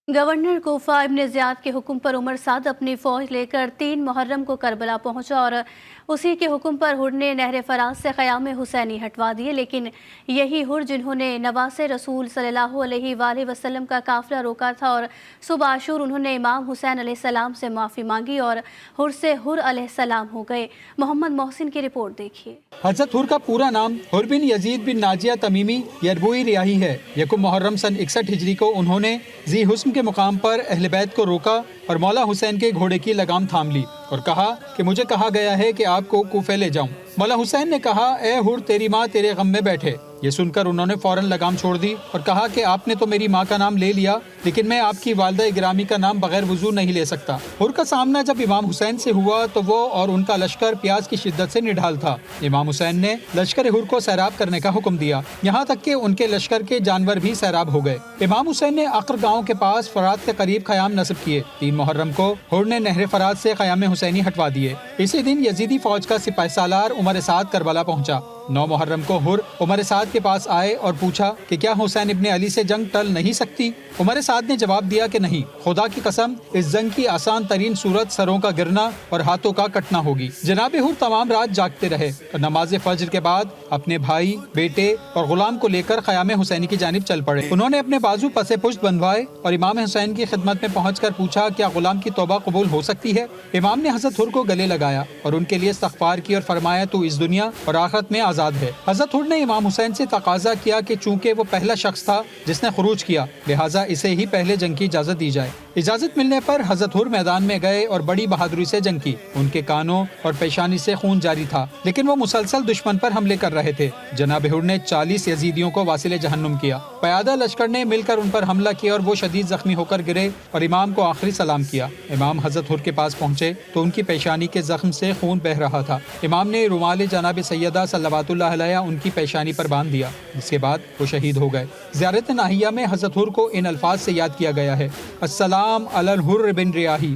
Governor Kufa ابن زیاد کے حکم پر عمر سعد اپنی فوج لے کر 3 محرم کو کربلا پہنچا اور اسی کے حکم پر حر نے نہر فرات سے خیام حسینی ہٹوا دیے، لیکن یہی حر جنہوں نے نواس رسول صلی اللہ علیہ وآلہ وسلم کا قافلہ روکا تھا اور صبح عاشور انہوں نے امام حسین علیہ السلام سے معافی مانگی اور حر سے حر علیہ السلام ہو گئے۔ محمد محسن کی رپورٹ دیکھیے۔ حضرت حر کا پورا نام حر بن یزید بن ناجیہ تمیمی یربوئی ریاحی ہے۔ یکم محرم سن 61 ہجری کو انہوں نے ذی حسن کے مقام پر اہل بیت کو روکا اور مولا حسین کے گھوڑے کی لگام تھام لی اور کہا کہ مجھے کہا گیا ہے کہ آپ کو کوفے لے جاؤں۔ مولا حسین نے کہا اے حر تیری ماں تیرے غم میں بیٹھے۔ یہ سن کر انہوں نے فوراً لگام چھوڑ دی اور کہا کہ آپ نے تو میری ماں کا نام لے لیا، لیکن میں آپ کی والدہ گرامی کا نام بغیر وضو نہیں لے سکتا۔ حر کا سامنا جب امام حسین سے ہوا تو وہ اور ان کا لشکر پیاس کی شدت سے نڈھال تھا۔ امام حسین نے لشکر حر کو سیراب کرنے کا حکم دیا، یہاں تک کہ ان کے لشکر کے جانور بھی سیراب ہو گئے۔ امام حسین نے عقر گاؤں کے پاس فرات کے قریب خیام نصب کیے۔ 3 محرم کو حر نے نہر فرات سے خیام حسینی ہٹوا دیے۔ اسی دن یزیدی فوج کا سپاہ سالار عمر سعد کربلا پہنچا۔ 9 محرم کو حر عمر سعد کے پاس آئے اور پوچھا کہ کیا حسین ابن علی سے جنگ ٹل نہیں سکتی؟ عمر سعد نے جواب دیا کہ نہیں، خدا کی قسم اس جنگ کی آسان ترین صورت سروں کا گرنا اور ہاتھوں کا کٹنا ہوگی۔ جناب حر تمام رات جاگتے رہے اور نماز فجر کے بعد اپنے بھائی، بیٹے اور غلام کو لے کر خیام حسینی کی جانب چل پڑے۔ انہوں نے اپنے بازو پس پشت بندھوائے اور امام حسین کی خدمت میں پہنچ کر پوچھا کیا غلام کی توبہ قبول ہو سکتی ہے؟ امام نے حضرت حر کو گلے لگایا اور ان کے لیے استغفار کی اور فرمایا تو اس دنیا اور آخرت میں آزاد ہے۔ حضرت حر نے امام حسین سے تقاضا کیا کہ چونکہ وہ پہلا شخص تھا جس نے خروج کیا، لہٰذا اسے ہی پہلے جنگ کی اجازت دی جائے۔ اجازت ملنے پر حضرت حر میدان میں گئے اور بڑی بہادری سے جنگ کی۔ ان کے کانوں اور پیشانی سے خون جاری تھا، لیکن وہ مسلسل دشمن پر حملے کر رہے تھے۔ جناب حر نے 40 یزیدیوں کو واصل جہنم کیا۔ پیادہ لشکر نے مل کر ان پر حملہ کیا اور وہ شدید زخمی ہو کر گرے اور امام کو آخری سلام کیا۔ امام حضرت حر کے پاس پہنچے تو ان کی پیشانی کے زخم سے خون بہہ رہا تھا۔ امام نے رومال جناب سیدہ صلوات اللہ علیہ ان کی پیشانی پر باندھ دیا، جس کے بعد وہ شہید ہو گئے۔ زیارت ناہیہ میں حضرت حر کو ان الفاظ سے یاد کیا گیا ہے: السلام علی الحر بن ریاحی